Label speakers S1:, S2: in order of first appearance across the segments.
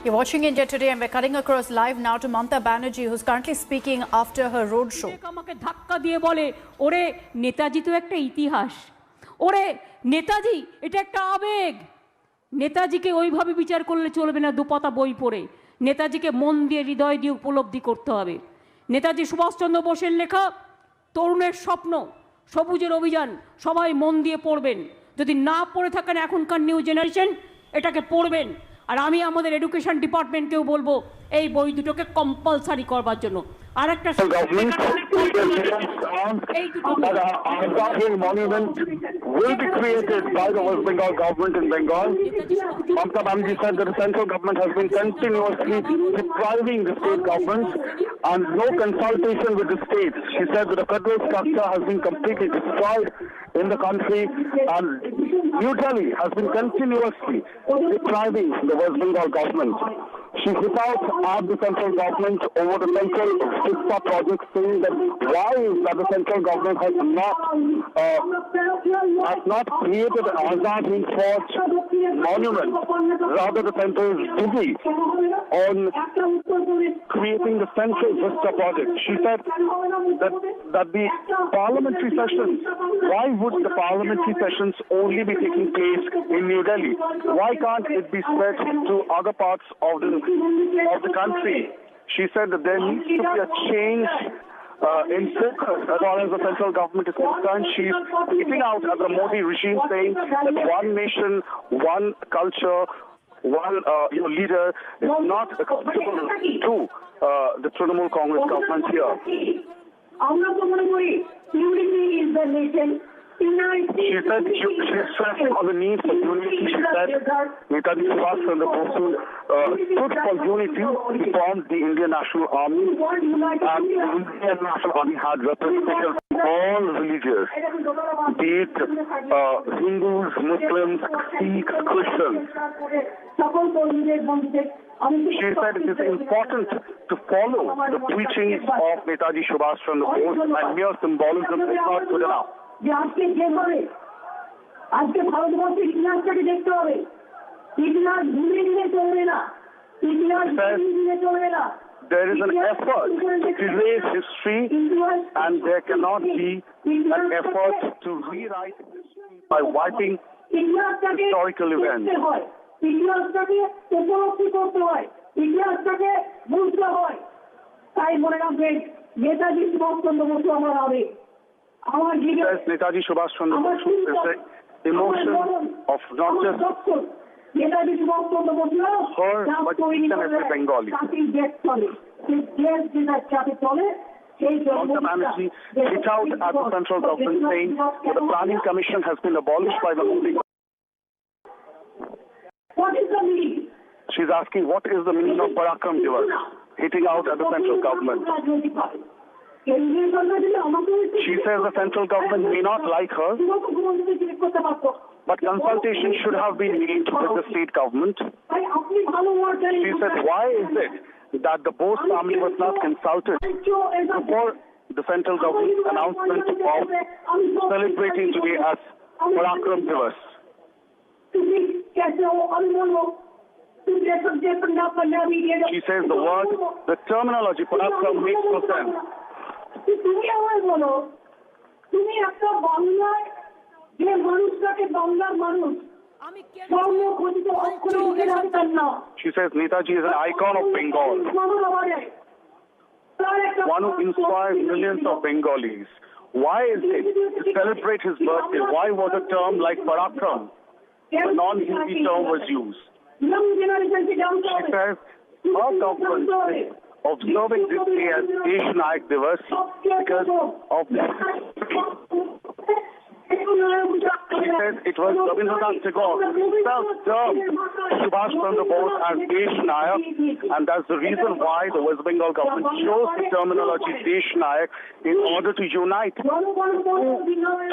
S1: You're watching India Today and we're cutting across live now to Mamata Banerjee, who's currently speaking after her road show.
S2: আমাকে ধাক্কা দিয়ে বলে ওরে নেতাজি তো একটা ইতিহাস, ওরে নেতাজি এটা একটা আবেগ। নেতাজিকে ওইভাবে বিচার করলে চলবে না দুপাতা বই পড়ে, নেতাজিকে মন দিয়ে হৃদয় দিয়ে উপলব্ধি করতে হবে। নেতাজি সুভাষচন্দ্র বোসের লেখা তরুণের স্বপ্ন, সবুজের অভিযান সবাই মন দিয়ে পড়বেন। যদি না পড়ে থাকেন এখনকার নিউ জেনারেশন এটাকে পড়বেন। আর আমি আমাদের এডুকেশন ডিপার্টমেন্টকেও বলবো এই বই দুটোকে কম্পালসারি করবার জন্য। আরেকটা
S3: monument will be created by the West Bengal government in Bengal. Mamata Banerjee said that the central government has been continuously depriving the state governments and no consultation with the states. She said that the federal structure has been completely destroyed in the country and New Delhi has been continuously depriving the West Bengal government. She hit out at the central government over the central Vista project, saying that why is that the central government has not created an Azad Hind Fort monument. Rather, the center is busy on creating the central Vista project. She said that the parliamentary sessions, why would the parliamentary sessions only be taking place in New Delhi? Why can't it be spread to other parts of the country? She said that there needs to be a change in focus as far as the central government is concerned. She's hitting out at the Modi regime, saying that one nation, one culture, one leader is not acceptable to the Trinamool Congress government here. She said she's stressing on the need for unity. She said Netaji Subhash Chandra Bose stood for unity. He formed the Indian National Army, and the Indian National Army had representatives from all religions, be it Hindus, Muslims, Sikhs, Christians. She said it is important to follow the teachings of Netaji Subhash Chandra Bose, and mere symbolism is not good enough.
S4: যে আজকে যেভাবে আজকে ভারতবর্ষের ইতিহাসটাকে দেখতে হবে, ইতিহাস ভুলে গিয়ে চলবে না, ইতিহাস ভুলে চলবে না।
S3: There is an effort to erase history and there cannot be an effort to rewrite history by wiping historical events.
S4: ইতিহাসটাকে উপলব্ধি করতে হয়, ইতিহাসটাকে বুঝতে হয়। তাই মনে রাখবেন নেতাজি সুভাষচন্দ্র বসু আমার আবেগ।
S3: Says Netaji Subhash Chandra Bose is the emotion of not just her, but each and every Bengali. Mamata Banerjee hit out at the central government, saying that the planning commission has been abolished by the Modi.
S4: What is the meaning?
S3: She's asking what is the meaning of Parakram Divas, hitting out at the central government. She says the central government may not like her, but consultation should have been made with the state government. She said, why is it that the Bose family was not consulted before the central government's announcement of celebrating today as Parakram Divas? She says the terminology Parakram makes no sense.
S4: তুমি আমায় বলো, তুমি একটা বাংলার যে মানুষটাকে বাংলার মানুষ স্বর্ণ খচিত অক্ষরে লিখে রাখতেন না।
S3: She says Netaji is an icon of Bengal, one who inspires millions of Bengalis. Why is it to celebrate his birthday? Why was a term like Parakram, a non-Hindi term, was used? She says our government is observing this day as Desh Nayak Divas because of she said it was Rabindranath Tagore himself termed Subhash Chandra Bose as Desh Nayak, and that's the reason why the West Bengal government chose the terminology Desh Nayak in order to unite the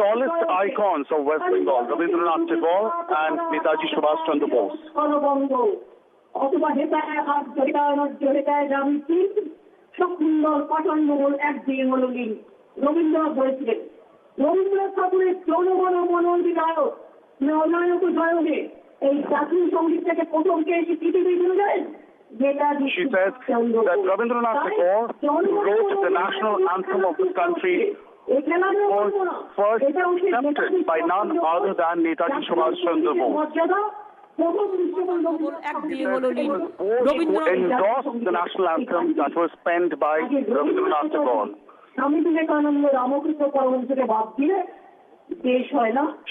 S3: tallest icons of West Bengal, Rabindranath Tagore and Netaji Subhash Chandra Bose.
S4: অথবা হেতায় হাত জড়িতায় রাবৃত্তি সুন্দর পছন্দমূল একদিন হল লিঙ্গ। রবীন্দ্রনাথ বলেছিলেন, রবীন্দ্রনাথ ঠাকুরের জনগণ মনন বিধায়ক অনায়ক জয়কে এই জাতীয় সঙ্গীত থেকে প্রথম কে এসে পৃথিবী চলে যায়
S3: She says that Rabindranath Tagore, who wrote the national anthem of this country, was first accepted by none other than Netaji Subhash Chandra Bose. Who endorsed the national anthem that was penned by Rabindranath Tagore.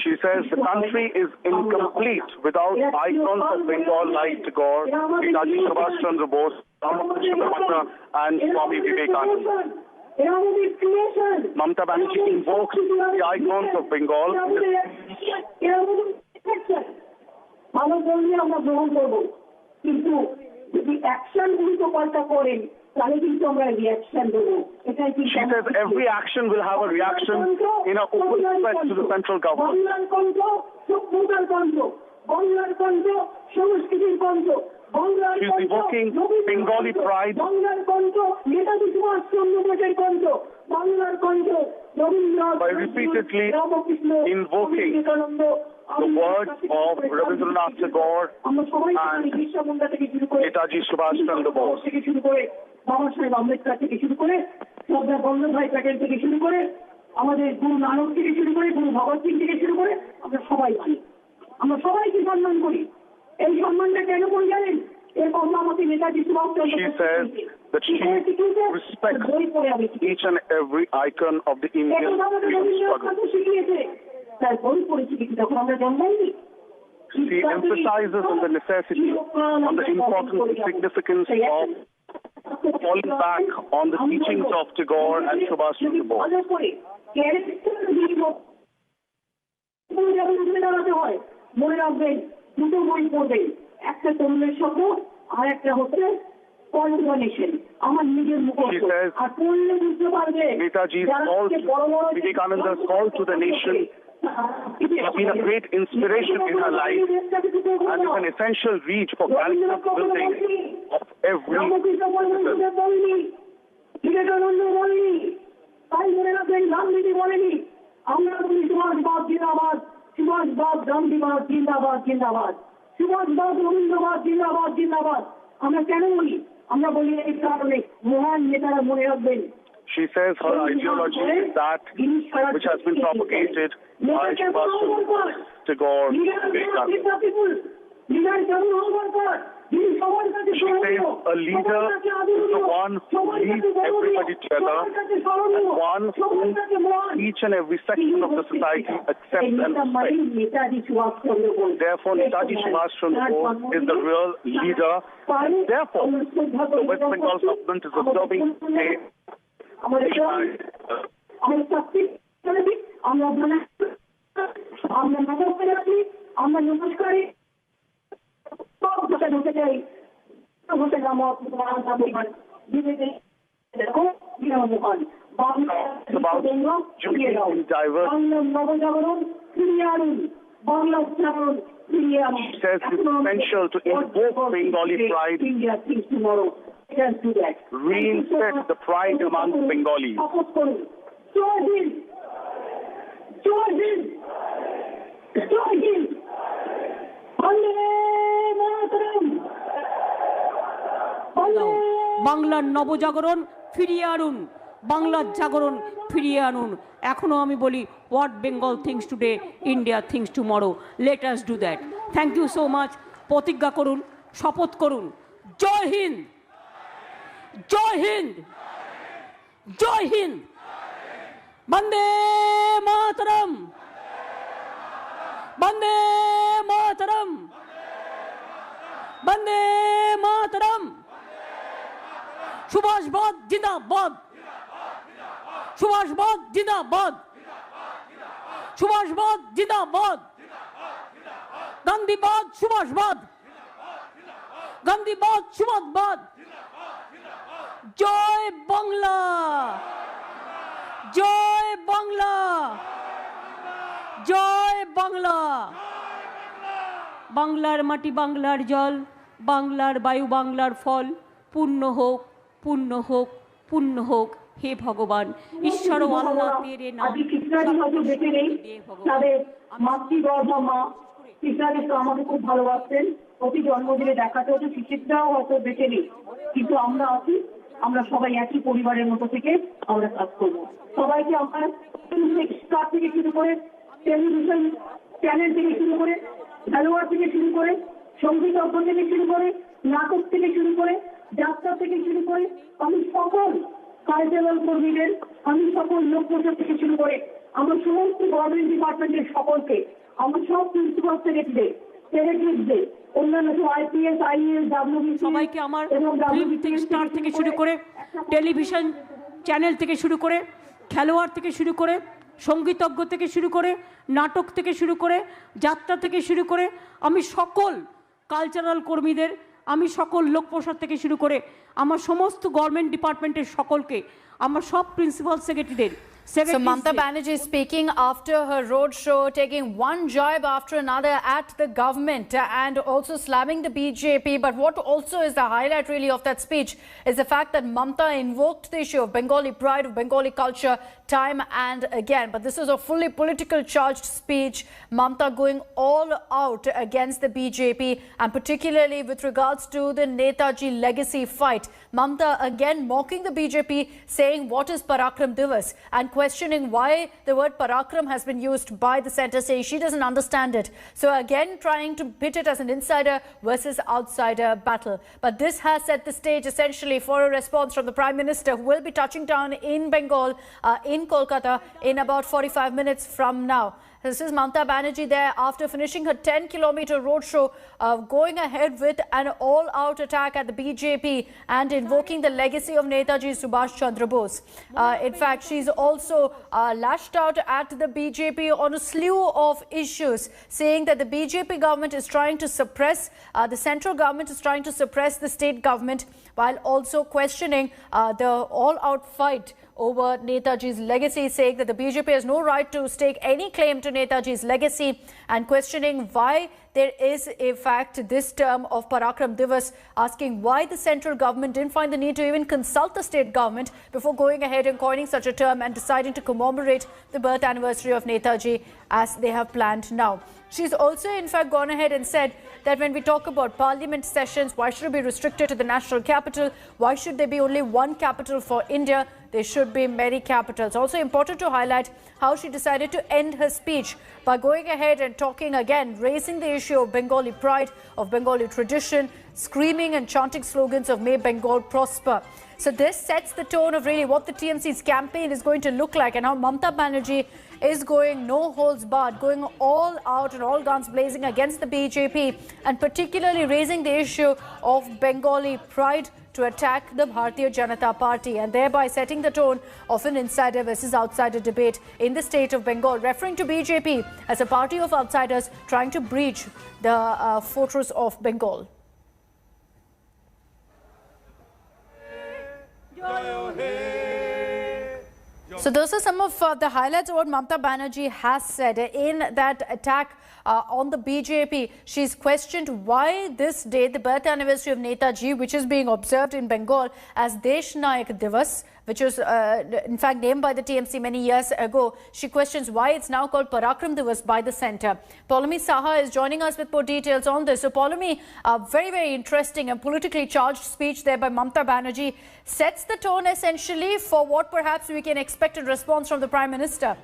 S3: She says the country is incomplete without icons of Bengal like Tagore, Netaji Subhash Chandra Bose, Ramakrishna Paramahimsa, and Swami Vivekananda. Mamata Banerjee invokes the icons of Bengal.
S4: ভালো বললে আমরা গ্রহণ করবো, কিন্তু যদি action উল্টোপাল্টা করেন তাহলে কিন্তু আমরা রিয়াকশন দেবো। এটাই কি
S3: She says every action will have a reaction in a open threat to the central government.
S4: বাংলার কণ্ঠ, সভ্যতার কণ্ঠ, বাংলার কণ্ঠ, সংস্কৃতির কণ্ঠ, বাংলার
S3: She's
S4: কণ্ঠ,
S3: evoking Bengali pride.
S4: বাংলার কণ্ঠ, নেতাজি সুভাষ চন্দ্র বোসের কণ্ঠ, বাংলার কণ্ঠ, Rabindranath,
S3: By repeatedly
S4: Ramakrishna,
S3: invoking
S4: Vivekananda,
S3: the words of Rabindranath Tagore
S4: আমরা সবাই
S3: and
S4: বিরসা মুন্ডা থেকে শুরু করে
S3: Netaji Subhash Chandra Bose.
S4: থেকে শুরু করে বাবা সাহেব আম্বেদকর থেকে শুরু করে সর্দার বল্লভভাই প্যাটেল থেকে শুরু করে আমাদের গুরু নানক থেকে শুরু করে গুরু ভগৎ সিং থেকে শুরু করে আমরা সবাই মানি, আমরা সবাইকে সম্মান করি। এই সম্মানটা কেন করি জানেন? এর কথা আমাকে নেতাজি সুভাষ চন্দ্র
S3: She says that she respects each and every icon of the Indian freedom struggle.
S4: শিখিয়েছে তার বই পড়েছি কিন্তু তখন আমরা জন্মাইনি।
S3: She emphasizes on the necessity, on the importance and significance of falling back on the teachings of Tagore and Subhash Chandra Bose.
S4: মনে রাখবেন দুটো বই পড়বেন, একটা তরুণের স্বপ্ন আর একটা হচ্ছে কনভার্সেশন, আমার নিজের মুখস্থ। আর পড়লে বুঝতে পারবে
S3: Netaji's call to Vivekananda's call to the nation has been a great inspiration in her life and is an essential reach for character building of every citizen.
S4: Vivekananda বলেনি, তাই মনে রাখবেন গান্ধীজি বলেনি। আমরা বলি সুভাষবাদ জিন্দাবাদ, সুভাষবাদ গান্ধীবাদ জিন্দাবাদ জিন্দাবাদ, সুভাষবাদ রবীন্দ্রবাদ জিন্দাবাদ জিন্দাবাদ। আমরা কেন বলি? আমরা বলি এই কারণে মহান নেতারা মনে রাখবেন।
S3: She says her ideology is that which has been propagated by Subhash Chandra Bose, Tagore, Vivekananda. She says a leader is the one who leads everybody together and one who each and every section of the society accepts and respects. Therefore, Netaji Subhash Chandra Bose is the real leader. And therefore, the West Bengal government is observing a
S4: আমরা নমস্কারে ঢুকে যাই নবজাগরণ ফিরিয়ে আনুন, বাংলা উচ্চারণ ফিরিয়ে আনুন।
S3: She says it's essential to invoke Bengali pride, reinstate the pride among Bengalis.
S4: জয় হিন্দ, জয় হিন্দ, জয় হিন্দ, বন্দে মাতরম, বন্দে।
S2: বাংলার নবজাগরণ ফিরিয়ে আনুন, বাংলার জাগরণ ফিরিয়ে আনুন। এখনো আমি বলি what Bengal things today, India things tomorrow, let us do that. Thank you so much. প্রতিজ্ঞা করুন, শপথ করুন। জয় হিন্দ, জয় হিন্দ, জয় হিন্দ, বন্দে মাতরম, বন্দে মাতরম, বন্দে মাতরম। সুভাষবাদ জিন্দাবাদ, সুভাষবাদ জিন্দাবাদ, সুভাষবাদ জিন্দাবাদ, গান্ধীবাদ সুভাষবাদ, গান্ধীবাদ সুভাষবাদ। জয় বাংলা, জয় বাংলা, জয় বাংলা। বাংলার মাটি, বাংলার জল, বাংলার বায়ু, বাংলার ফল, পূর্ণ হোক, পূর্ণ হোক, পূর্ণ হোক হে ভগবান। ঈশ্বর ও আল্লাহ তেরে নাম
S4: তাদের মাতৃগর্ভ মা কৃষ্ণাকে তো আমাকে খুব ভালোবাসতেন, প্রতি জন্মদিনে দেখাতে হতো, শিশিরটাও হয়তো বেঁচে নেই, কিন্তু আমরা আছি, আমরা সবাই একই পরিবারের মতো থেকে আমরা কাজ করবো। সবাইকে আমরা স্টার থেকে শুরু করে, টেলিভিশন চ্যানেল থেকে শুরু করে, খেলোয়াড় থেকে শুরু করে, সঙ্গীতজ্ঞ থেকে শুরু করে, নাটক থেকে শুরু করে, যাত্রা থেকে শুরু করে, আমি সকল কালচারাল কর্মীদের, আমি সকল লোকপ্রচার থেকে শুরু করে আমার সমস্ত গভর্নমেন্ট ডিপার্টমেন্টের সকলকে, আমার সব প্রিন্সিপাল সেক্রেটারিদের, অন্যান্য আইপিএস, আইএএস, ডাব্লিউবিসি
S2: সবাইকে আমার ফিল্ম থেকে স্টার থেকে শুরু করে, টেলিভিশন চ্যানেল থেকে শুরু করে, খেলোয়াড় থেকে শুরু করে, সঙ্গীতজ্ঞ থেকে শুরু করে, নাটক থেকে শুরু করে, যাত্রা থেকে শুরু করে, আমি সকল কালচারাল কর্মীদের, আমি সকল লোকপ্রসাদ থেকে শুরু করে আমার সমস্ত গভর্নমেন্ট ডিপার্টমেন্টের সকলকে, আমার সব principal সেক্রেটারিদের।
S1: So Mamata Banerjee speaking after her roadshow, taking one jibe after another at the government and also slamming the BJP. But what also is the highlight really of that speech is the fact that Mamata invoked the issue of Bengali pride, of Bengali culture time and again. But this is a fully political charged speech. Mamata going all out against the BJP and particularly with regards to the Netaji legacy fight. Mamata again mocking the BJP, saying what is Parakram Divas and questioning why the word Parakram has been used by the centre, saying she doesn't understand it. So again trying to pit it as an insider versus outsider battle. But this has set the stage essentially for a response from the Prime Minister, who will be touching down in Bengal, in Kolkata in about 45 minutes from now. This is Mamata Banerjee there after finishing her 10-kilometer roadshow, going ahead with an all-out attack at the BJP and invoking the legacy of Netaji Subhash Chandra Bose. In fact, she's also lashed out at the BJP on a slew of issues, saying that the BJP government is trying to suppress, the central government is trying to suppress the state government, while also questioning the all-out fight over Netaji's legacy, saying that the BJP has no right to stake any claim to Netaji's legacy and questioning why there is in fact this term of Parakram Divas, asking why the central government didn't find the need to even consult the state government before going ahead and coining such a term and deciding to commemorate the birth anniversary of Netaji as they have planned now. She's also in fact gone ahead and said that when we talk about parliament sessions, why should it be restricted to the national capital? Why should there be only one capital for India? There should be many capitals. Also important to highlight how she decided to end her speech by going ahead and talking again, raising the issue of Bengali pride, of Bengali tradition, screaming and chanting slogans of May Bengal prosper. So this sets the tone of really what the TMC's campaign is going to look like, and how Mamata Banerjee is going no holds barred, going all out and all guns blazing against the BJP, and particularly raising the issue of Bengali pride to attack the Bharatiya Janata Party, and thereby setting the tone of an insider versus outsider debate in the state of Bengal, referring to BJP as a party of outsiders trying to breach the fortress of Bengal. So those are some of the highlights of what Mamata Banerjee has said in that attack on the BJP. She's questioned why this day, the birth anniversary of Netaji, which is being observed in Bengal as Desh Nayak Divas, which was in fact named by the TMC many years ago. She questions why it's now called Parakram Divas by the centre. Poulomi Saha is joining us with more details on this. So Poulomi, very, very interesting and politically charged speech there by Mamata Banerjee, sets the tone essentially for what perhaps we can expect in response from the Prime Minister.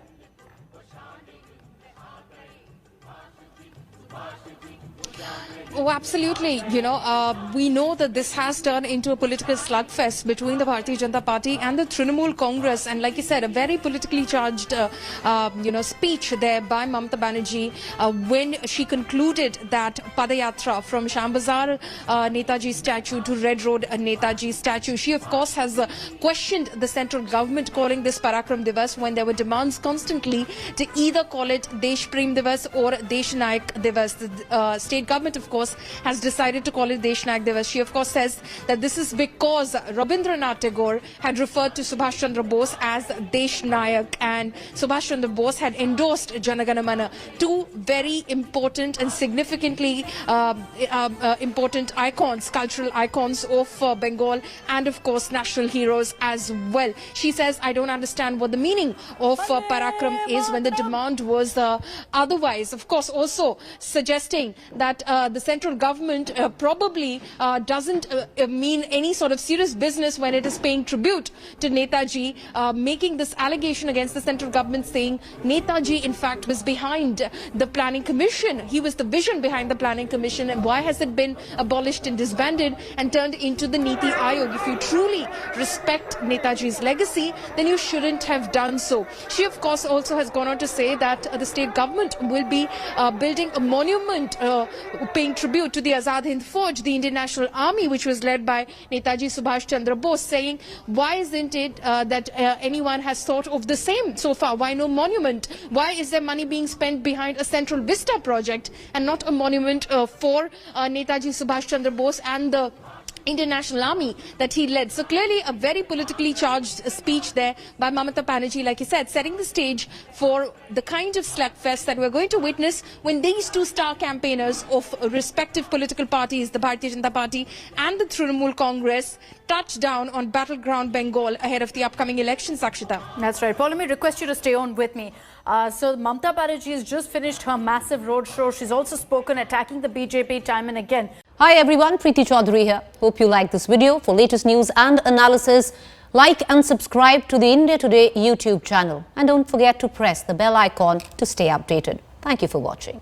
S5: Oh, absolutely. You know, we know that this has turned into a political slugfest between the Bharatiya Janata Party and the Trinamool Congress. And like you said, a very politically charged, speech there by Mamata Banerjee when she concluded that Padayatra from Shambazar Netaji statue to Red Road Netaji statue. She, of course, has questioned the central government calling this Parakram Divas when there were demands constantly to either call it Desh Prem Divas or Desh Nayak Divas. The state government, of course, has decided to call it Desh Nayak Divas. She, of course, says that this is because Rabindranath Tagore had referred to Subhash Chandra Bose as Desh Nayak, and Subhash Chandra Bose had endorsed Jana Gana Mana, two very important and significantly important icons, cultural icons of Bengal, and of course national heroes as well. She says, I don't understand what the meaning of Parakram is when the demand was otherwise. Of course, also suggesting that the central government probably doesn't mean any sort of serious business when it is paying tribute to Netaji, making this allegation against the central government, saying Netaji in fact was behind the planning commission. He was the vision behind the planning commission, and why has it been abolished and disbanded and turned into the Niti Aayog? If you truly respect Netaji's legacy, then you shouldn't have done so. She, of course, also has gone on to say that the state government will be building a monument paying tribute to the Azad Hind Fauj, the Indian National Army, which was led by Netaji Subhash Chandra Bose, saying, why isn't it that anyone has thought of the same so far? Why no monument? Why is there money being spent behind a Central Vista project and not a monument for Netaji Subhash Chandra Bose and the Indian National Army that he led? So clearly a very politically charged speech there by Mamata Banerjee, like he said, setting the stage for the kind of slugfest that we're going to witness when these two star campaigners of respective political parties, the Bharatiya Janata Party and the Trinamool Congress, touch down on battleground Bengal ahead of the upcoming elections, Akshita.
S1: That's right. Paul, let me request you to stay on with me. So Mamata Banerjee has just finished her massive roadshow. She's also spoken attacking the BJP time and again.
S6: Hi everyone, Preeti Chaudhary here. Hope you like this video. For latest news and analysis, like and subscribe to the India Today YouTube channel. And don't forget to press the bell icon to stay updated. Thank you for watching.